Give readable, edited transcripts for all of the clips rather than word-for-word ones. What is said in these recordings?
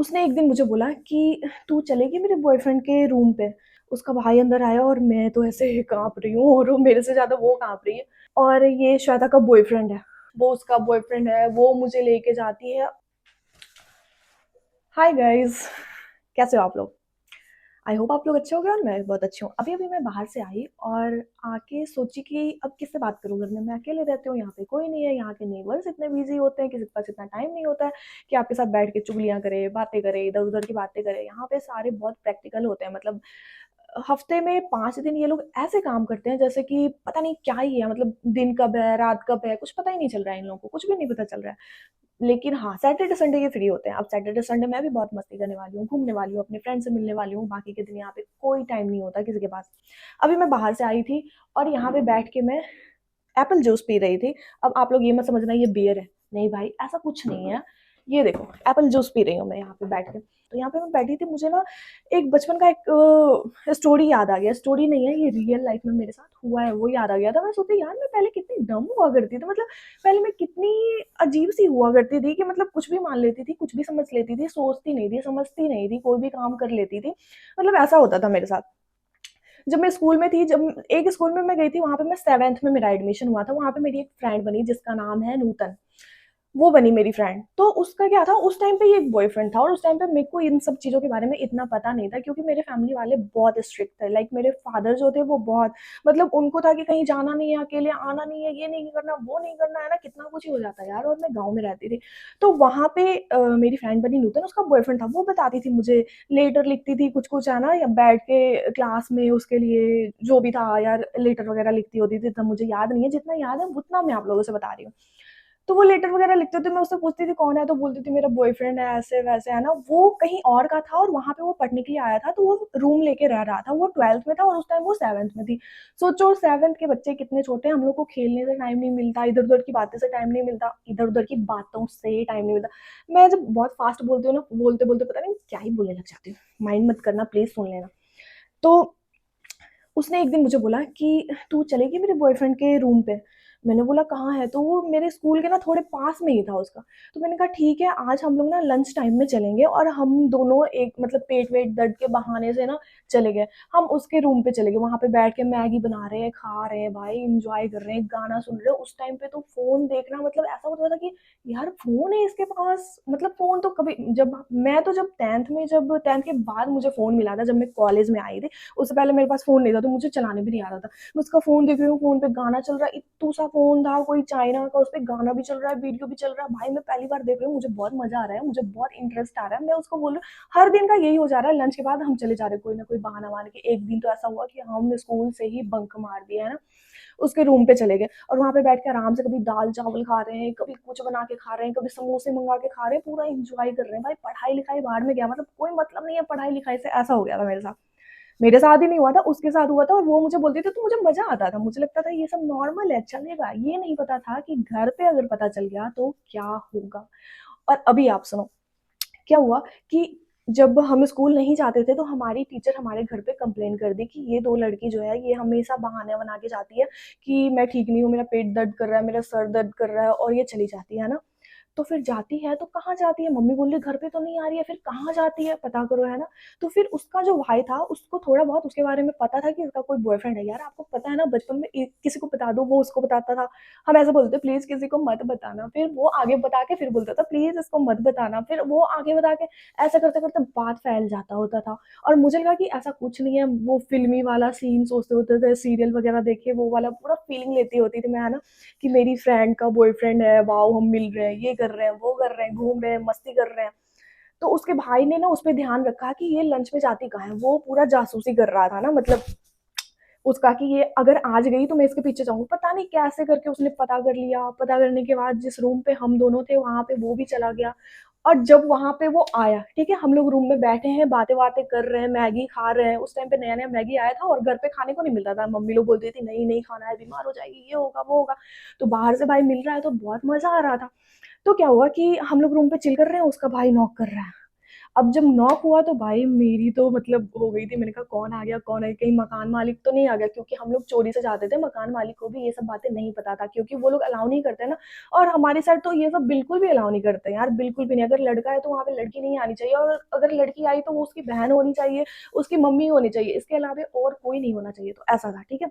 उसने एक दिन मुझे बोला कि तू चलेगी मेरे बॉयफ्रेंड के रूम पे। उसका भाई अंदर आया और मैं तो ऐसे काँप रही हूँ और वो मेरे से ज़्यादा वो काँप रही है। और ये श्वेता का बॉयफ्रेंड है, वो उसका बॉयफ्रेंड है, वो मुझे लेके जाती है। हाय गाइज़, कैसे हो आप लोग? आई होप आप लोग अच्छे होंगे और मैं भी बहुत अच्छी हूँ। अभी-अभी मैं बाहर से आई और आके सोची कि अब किससे बात करूँ घर में, मैं अकेले रहती हूँ, यहाँ पे कोई नहीं है, यहाँ के नेबर्स इतने बिज़ी होते हैं, किसी के पास इतना टाइम नहीं होता है कि आपके साथ बैठ के चुगलियाँ करे, बातें करे, इधर-उधर की बातें करे। यहाँ पे सारे बहुत प्रैक्टिकल होते हैं, मतलब हफ्ते में 5 दिन ये लोग ऐसे काम करते हैं जैसे कि पता नहीं क्या ही है, मतलब दिन कब है, रात कब है, कुछ पता ही नहीं चल रहा है इन लोगों को, कुछ भी नहीं पता चल रहा है। लेकिन हाँ, सैटरडे संडे ये फ्री होते हैं। अब सैटरडे संडे मैं भी बहुत मस्ती करने वाली हूँ, घूमने वाली हूँ, अपने फ्रेंड से मिलने वाली हूँ, बाकी के दिन यहाँ पे कोई टाइम नहीं होता किसी के पास। अभी मैं बाहर से आई थी और यहाँ पे बैठ के मैं एप्पल जूस पी रही थी। अब आप लोग ये मत समझना ये बियर है, नहीं भाई ऐसा कुछ नहीं है। ये देखो एप्पल जूस पी रही हूँ मैं यहाँ पे बैठ के। तो यहाँ पे मैं बैठी थी, मुझे ना एक बचपन का एक स्टोरी याद आ गया। स्टोरी नहीं है, ये रियल लाइफ में मेरे साथ हुआ है, वो याद आ गया था। मैं सोची यार मैं पहले कितनी डम हुआ करती थी, मतलब पहले मैं कितनी अजीब सी हुआ करती थी कि मतलब कुछ भी मान लेती थी, कुछ भी समझ लेती थी, सोचती नहीं थी, समझती नहीं थी, कोई भी काम कर लेती थी। मतलब ऐसा होता था मेरे साथ। जब मैं स्कूल में थी, जब एक स्कूल में मैं गई थी, वहाँ पे मैं 7th में मेरा एडमिशन हुआ था, वहाँ पे मेरी एक फ्रेंड बनी जिसका नाम है नूतन। वो बनी मेरी फ्रेंड। तो उसका क्या था, उस टाइम पे ये एक बॉयफ्रेंड था और उस टाइम पे मेरे को इन सब चीज़ों के बारे में इतना पता नहीं था क्योंकि मेरे फैमिली वाले बहुत स्ट्रिक्ट थे। लाइक मेरे फादर जो थे वो बहुत, मतलब उनको था कि कहीं जाना नहीं है, अकेले आना नहीं है, ये नहीं करना, वो नहीं करना है ना, कितना कुछ ही हो जाता है यार। और मैं गाँव में रहती थी। तो वहाँ पे मेरी फ्रेंड बनी नूतन, उसका बॉयफ्रेंड था, वो बताती थी मुझे, लेटर लिखती थी कुछ-कुछ है ना, या बैठ के क्लास में उसके लिए जो भी था यार, लेटर वगैरह लिखती होती थी, इतना मुझे याद नहीं है, जितना याद है उतना मैं आप लोगों से बता रही हूँ। तो वो लेटर वगैरह लिखते थे, मैं उससे पूछती थी कौन है, तो बोलती थी मेरा बॉयफ्रेंड है, ऐसे-वैसे है ना। वो कहीं और का था और वहाँ पे वो पढ़ने के लिए आया था, तो वो रूम लेके रह रहा था। वो 12th में था और उस टाइम वो 7th में थी। सोचो 7th के बच्चे कितने छोटे हैं, हम लोग को खेलने से टाइम नहीं मिलता, इधर-उधर की बातें से टाइम नहीं मिलता, इधर-उधर की बातों से टाइम नहीं मिलता। मैं जब बहुत फ़ास्ट बोलती हूँ ना, बोलते-बोलते पता नहीं क्या ही बोलने लग जाती हूँ। माइंड मत करना प्लीज़, सुन लेना। तो उसने एक दिन मुझे बोला कि तू चलेगी मेरे बॉयफ्रेंड के रूम पे? मैंने बोला कहाँ है? तो वो मेरे स्कूल के ना थोड़े पास में ही था उसका। तो मैंने कहा ठीक है, आज हम लोग ना लंच टाइम में चलेंगे और हम दोनों एक मतलब पेट-वेट दर्द के बहाने से ना चले गए। हम उसके रूम पे चले गए, वहाँ पे बैठ के मैगी बना रहे हैं, खा रहे हैं भाई, एन्जॉय कर रहे हैं, गाना सुन रहे हैं। उस टाइम पे तो फ़ोन देखना मतलब ऐसा होता था कि यार फ़ोन है इसके पास, मतलब फ़ोन तो कभी जब मैं तो जब 10th के बाद मुझे फ़ोन मिला था, जब मैं कॉलेज में आई थी। उससे पहले मेरे पास फ़ोन नहीं था, तो मुझे चलाने भी नहीं आता था। मैं उसका फ़ोन देख रही हूँ, फ़ोन पे गाना चल रहा है, इत्तू-सा फ़ोन था, कोई चाइना का, उसपे गाना भी चल रहा है, वीडियो भी चल रहा है। भाई मैं पहली बार देख रही हूँ, मुझे बहुत मज़ा आ रहा है, मुझे बहुत इंटरेस्ट आ रहा है। मैं उसको बोल रही हूँ, हर दिन का यही हो जा रहा है, लंच के बाद हम चले जा रहे हैं, कोई ना कोई बहाना मार के। एक दिन तो ऐसा हुआ कि हम स्कूल से ही बंक मार दिया, है ना, उसके रूम पे चले गए और वहाँ पे बैठ के आराम से कभी दाल-चावल खा रहे हैं, कभी कुछ बना के खा रहे हैं, कभी समोसे मँगा के खा रहे हैं, पूरा एन्जॉय कर रहे हैं। भाई पढ़ाई-लिखाई भाड़ में गया, मतलब कोई मतलब नहीं है पढ़ाई-लिखाई से, ऐसा हो गया था मेरे साथ। मेरे साथ ही नहीं हुआ था, उसके साथ हुआ था और वो मुझे बोलती थी तो मुझे मज़ा आता था। मुझे लगता था ये सब नॉर्मल है, चलेगा। ये नहीं पता था कि घर पे अगर पता चल गया तो क्या होगा? और अभी आप सुनो, क्या हुआ कि जब हम स्कूल नहीं जाते थे तो हमारी टीचर हमारे घर पे कंप्लेन कर दी कि ये 2 लड़की जो है ये हमेशा बहाने बना के जाती है कि मैं ठीक नहीं हूँ, मेरा पेट दर्द कर रहा है, मेरा सर दर्द कर रहा है और ये चली जाती है ना। तो फिर जाती है तो कहाँ जाती है? मम्मी बोल रही घर पे तो नहीं आ रही है, फिर कहाँ जाती है? पता करो, है ना? तो फिर उसका जो भाई था उसको थोड़ा बहुत उसके बारे में पता था कि इसका कोई बॉयफ्रेंड है। यार आपको पता है ना, बचपन में किसी को बता दो वो उसको बताता था। हम ऐसे बोलते प्लीज़ किसी को मत बताना, फिर वो आगे बता के फिर बोलता था प्लीज़ इसको मत बताना, फिर वो आगे बता के ऐसा करते-करते बात फैल जाता होता था। और मुझे लगा कि ऐसा कुछ नहीं है, वो फ़िल्मी वाला सीन सोचते होते थे, सीरियल वगैरह देख के वो वाला पूरा फीलिंग लेती होती थी मैं, है ना? कि मेरी फ्रेंड का बॉयफ्रेंड है, वाओ हम मिल रहे हैं, ये कर रहे हैं, वो कर रहे हैं, घूम रहे हैं, मस्ती कर रहे हैं। तो उसके भाई ने ना उसपे ध्यान रखा कि ये लंच में जाती कहाँ है, वो पूरा जासूसी कर रहा था ना, मतलब उसका कि ये अगर आज गई तो मैं इसके पीछे जाऊँगा। पता नहीं कैसे करके उसने पता कर लिया, पता करने के बाद जिस रूम पे हम दोनों थे वहाँ पे वो भी चला गया। और जब वहाँ पे वो आया, ठीक है, हम लोग रूम में बैठे हैं, बातें-वातें कर रहे हैं, मैगी खा रहे हैं। उस टाइम पे नया-नया मैगी आया था और घर पे खाने को नहीं मिलता था। मम्मी लोग बोलती थी नहीं, नहीं खाना है, बीमार हो जाएगी, ये होगा, वो होगा। तो बाहर से भाई मिल रहा है तो बहुत मज़ा आ रहा था। तो क्या हुआ कि हम लोग रूम पे चिल कर रहे हैं, उसका भाई नॉक कर रहा है। अब जब नॉक हुआ तो भाई मेरी तो मतलब हो गई थी, मैंने कहा कौन आ गया, कौन है, कहीं मकान मालिक तो नहीं आ गया, क्योंकि हम लोग चोरी से जाते थे, मकान मालिक को भी ये सब बातें नहीं पता था, क्योंकि वो लोग अलाउ नहीं करते ना। और हमारी साइड तो ये सब बिल्कुल भी अलाउ नहीं करते यार, बिल्कुल भी नहीं। अगर लड़का है तो वहाँ पे लड़की नहीं आनी चाहिए, और अगर लड़की आई तो वो उसकी बहन होनी चाहिए, उसकी मम्मी होनी चाहिए, इसके अलावा और कोई नहीं होना चाहिए। तो ऐसा था, ठीक है।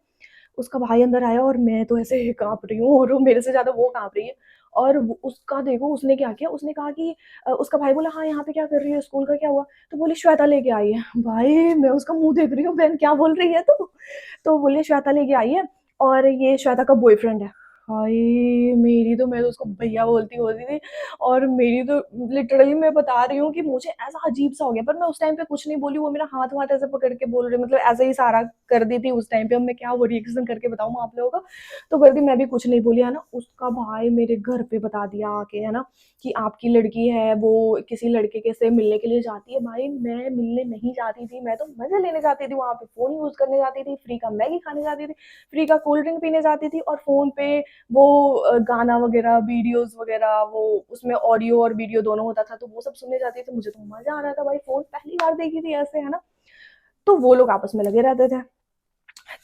उसका भाई अंदर आया और मैं तो ऐसे काँप रही हूँ, और वो मेरे से ज़्यादा वो काँप रही है। और उसका देखो उसने क्या किया, उसने कहा कि उसका भाई बोला, हाँ यहाँ पे क्या कर रही है, स्कूल का क्या हुआ? तो बोली श्वेता लेके आई है। भाई मैं उसका मुंह देख रही हूँ, बहन क्या बोल रही है तो बोले श्वेता लेके आई है, और ये श्वेता का बॉयफ्रेंड है। हाय, मेरी तो, मैं तो उसको भैया बोलती होती थी। और मेरी तो लिटरली मैं बता रही हूँ कि मुझे ऐसा अजीब सा हो गया, पर मैं उस टाइम पे कुछ नहीं बोली। वो मेरा हाथ वाथ ऐसे पकड़ के बोल रही, मतलब ऐसे ही सारा कर दी थी उस टाइम पे। अब मैं क्या वो रिएक्शन करके बताऊँ आप लोगों को, तो कर दी, मैं भी कुछ नहीं बोली है ना। उसका भाई मेरे घर पे बता दिया आके, है ना, कि आपकी लड़की है वो किसी लड़के के से मिलने के लिए जाती है। भाई मैं मिलने नहीं जाती थी, मैं तो मजे लेने जाती थी, वहां पे फोन यूज करने जाती थी, फ्री का मैगी खाने जाती थी, फ्री का कोल्ड ड्रिंक पीने जाती थी, और फोन पे वो गाना वगैरह, वीडियोस वगैरह, वो उसमें ऑडियो और वीडियो दोनों होता था, तो वो सब सुनने जाती थी। मुझे तो मजा आ रहा था भाई, फोन पहली बार देखी थी ऐसे, है ना। तो वो लोग आपस में लगे रहते थे।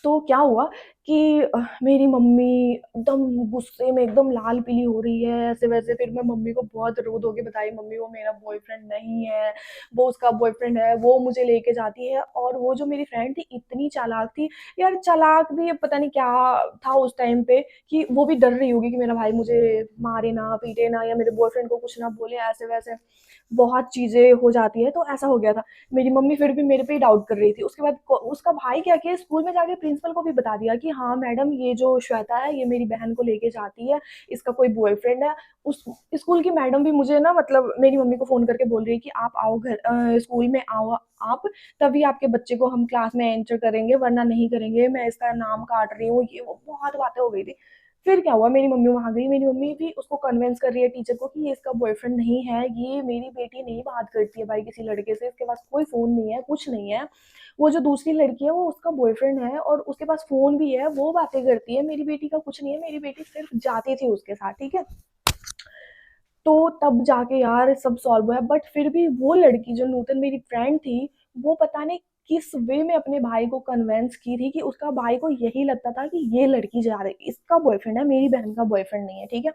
तो क्या हुआ कि मेरी मम्मी एकदम गुस्से में, एकदम लाल पीली हो रही है ऐसे वैसे। फिर मैं मम्मी को बहुत रो धो के बताई, मम्मी वो मेरा बॉयफ्रेंड नहीं है, वो उसका बॉयफ्रेंड है, वो मुझे लेके जाती है। और वो जो मेरी फ्रेंड थी इतनी चालाक थी यार, चालाक भी पता नहीं क्या था उस टाइम पे, कि वो भी डर रही होगी कि मेरा भाई मुझे मारे ना, पीटे ना, या मेरे बॉयफ्रेंड को कुछ ना बोले, ऐसे वैसे बहुत चीजें हो जाती है। तो ऐसा हो गया था। मेरी मम्मी फिर भी मेरे पे ही डाउट कर रही थी। उसके बाद उसका भाई क्या किया, स्कूल में जाके प्रिंसिपल को भी बता दिया कि हाँ मैडम, ये जो श्वेता है ये मेरी बहन को लेके जाती है, इसका कोई बॉयफ्रेंड है। उस स्कूल की मैडम भी मुझे ना, मतलब मेरी मम्मी को फोन करके बोल रही है कि आप आओ घर, स्कूल में आओ आप, तभी आपके बच्चे को हम क्लास में एंटर करेंगे, वरना नहीं करेंगे, मैं इसका नाम काट रही हूँ, ये वो बहुत बातें हो गई थी। फिर क्या हुआ, मेरी मम्मी वहां गई, मेरी मम्मी भी उसको कन्विंस कर रही है टीचर को कि ये इसका बॉयफ्रेंड नहीं है, ये मेरी बेटी नहीं बात करती है भाई किसी लड़के से, इसके पास कोई फोन नहीं है, कुछ नहीं है। वो जो दूसरी लड़की है वो उसका बॉयफ्रेंड है, और उसके पास फोन भी है, वो बातें करती है, मेरी बेटी का कुछ नहीं है, मेरी बेटी सिर्फ जाती थी उसके साथ, ठीक है। तो तब जाके यार सब सॉल्व हुआ। बट फिर भी वो लड़की जो नूतन मेरी फ्रेंड थी, वो पता नहीं किस वे में अपने भाई को कन्वेंस की थी कि उसका भाई को यही लगता था कि ये लड़की जा रही, इसका बॉयफ्रेंड है, मेरी बहन का बॉयफ्रेंड नहीं है, ठीक है।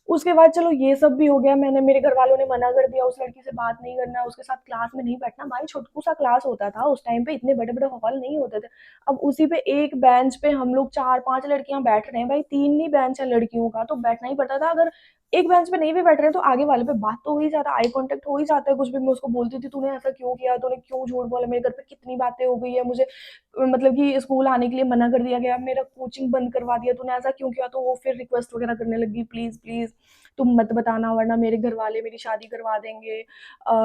उसके बाद चलो ये सब भी हो गया, मैंने, मेरे घर वालों ने मना कर दिया उस लड़की से बात नहीं करना, उसके साथ क्लास में नहीं बैठना। भाई छोटकू सा क्लास होता था उस टाइम पे, इतने बड़े बड़े हॉल नहीं होते थे। अब उसी पे एक बेंच पे हम लोग चार पांच लड़कियां बैठ रहे हैं, भाई तीन ही बेंच है लड़कियों का, तो बैठना ही पड़ता था। अगर एक बेंच पे नहीं भी बैठ रहे तो आगे वाले पे बात तो हो ही जाता, आई कांटेक्ट हो ही जाता है। कुछ भी मैं उसको बोलती थी, तूने ऐसा क्यों किया, तूने क्यों झूठ बोला, मेरे घर पे कितनी बातें हो गई है, मुझे मतलब कि स्कूल आने के लिए मना कर दिया गया, मेरा कोचिंग बंद करवा दिया, तूने ऐसा क्यों किया। तो वो फिर रिक्वेस्ट वगैरह करने लगी, प्लीज प्लीज तुम मत बताना, वरना मेरे घर वाले मेरी शादी करवा देंगे,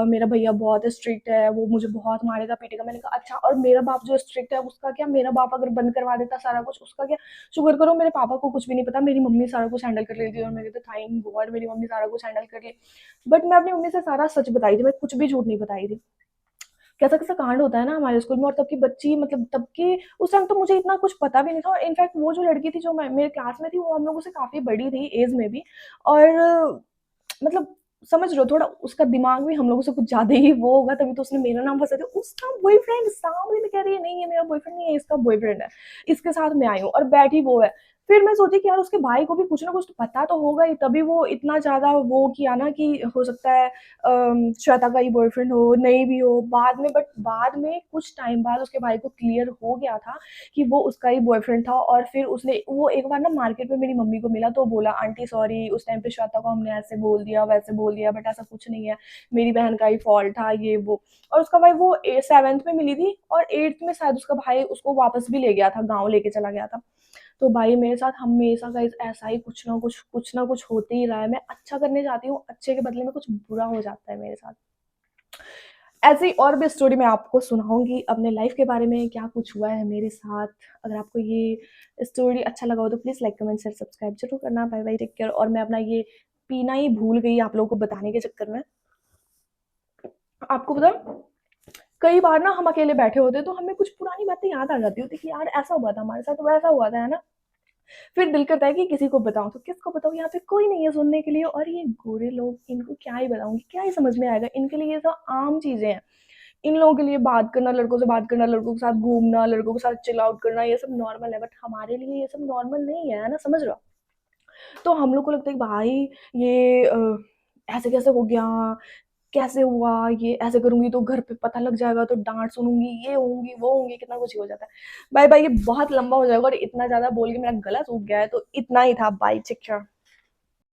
मेरा भैया बहुत स्ट्रिक्ट है, वो मुझे बहुत मारेगा पीटेगा। मैंने कहा अच्छा, और मेरा बाप जो स्ट्रिक्ट है उसका क्या, मेरा बाप अगर बंद करवा देता सारा कुछ, उसका क्या। शुक्र करो मेरे पापा को कुछ भी नहीं पता, मेरी मम्मी सारा कुछ हैंडल कर लेती थी, और मेरे तो थैंक गॉड मेरी मम्मी सारा कुछ हैंडल कर ली। बट मैं अपनी मम्मी से सारा सच बताई थी, मैं कुछ भी झूठ नहीं बताई थी। कैसा कैसा कांड होता है ना हमारे स्कूल में। और तब की बच्ची, मतलब तब की, उस टाइम तो मुझे इतना कुछ पता भी नहीं था। और इनफैक्ट वो जो लड़की थी जो मेरे क्लास में थी, वो हम लोगों से काफी बड़ी थी एज में भी। और मतलब समझ रहे हो, थोड़ा उसका दिमाग भी हम लोगों से कुछ ज्यादा ही वो होगा, तभी तो उसने मेरा नाम फंसा दिया। उसका बॉयफ्रेंड सामने में कह रही है, नहीं ये मेरा बॉयफ्रेंड नहीं है, इसका बॉयफ्रेंड है, इसके साथ मैं आई हूँ, और बैठी वो है। फिर मैं सोची कि यार उसके भाई को भी कुछ ना कुछ तो पता तो होगा ही, तभी वो इतना ज्यादा वो किया ना, कि हो सकता है श्वेता का ही बॉयफ्रेंड हो, नहीं भी हो बाद में। बट बाद में कुछ टाइम बाद उसके भाई को क्लियर हो गया था कि वो उसका ही बॉयफ्रेंड था। और फिर उसने, वो एक बार ना मार्केट में मेरी मम्मी को मिला, तो बोला आंटी सॉरी, उस टाइम पे श्वेता को हमने ऐसे बोल दिया वैसे बोल दिया, बट ऐसा कुछ नहीं है, मेरी बहन का ही फॉल्ट था ये वो। और उसका भाई, वो 7th में मिली थी, और 8th में शायद उसका भाई उसको वापस भी ले गया था, गाँव लेके चला गया था। तो भाई मेरे साथ हमेशा गाइस ऐसा ही कुछ ना कुछ होते ही रहा है। मैं अच्छा करने जाती हूँ, अच्छे के बदले में कुछ बुरा हो जाता है मेरे साथ। ऐसी और भी स्टोरी मैं आपको सुनाऊंगी अपने लाइफ के बारे में, क्या कुछ हुआ है मेरे साथ। अगर आपको ये स्टोरी अच्छा लगा हो तो please like comment share subscribe जरूर करना। Bye bye, take care. और मैं अपना ये पीना ही भूल गई आप लोगों को बताने के चक्कर में। आपको बताऊं, कई बार ना हम अकेले बैठे होते तो हमें कुछ पुरानी बातें याद आ जाती होती कि यार ऐसा हुआ था हमारे साथ, वैसा हुआ था, है ना। फिर दिल करता है कि किसी को बताऊँ, तो किसको बताऊँ? यहाँ पे कोई नहीं है सुनने के लिए। और ये गोरे लोग, इनको क्या ही बताऊँगी, क्या ही समझ में आएगा? इनके लिए ये सब आम चीज़ें हैं। इन लोगों के लिए बात करना, लड़कों से बात करना, लड़कों के साथ घूमना, लड़कों के साथ चिल आउट करना, ये सब नॉर्मल है, बट हमारे लिए ये सब नॉर्मल नहीं है ना, समझ रहे हो? तो हम लोग को लगता है कि भाई ये ऐसे कैसे हो गया, कैसे हुआ, ये ऐसे करूंगी तो घर पे पता लग जाएगा तो डांट सुनूंगी, ये होंगी वो होंगी, कितना कुछ ही हो जाता है। बाय बाय, ये बहुत लंबा हो जाएगा और इतना ज्यादा बोल के मेरा गला सूख गया है, तो इतना ही था। Bye, take care.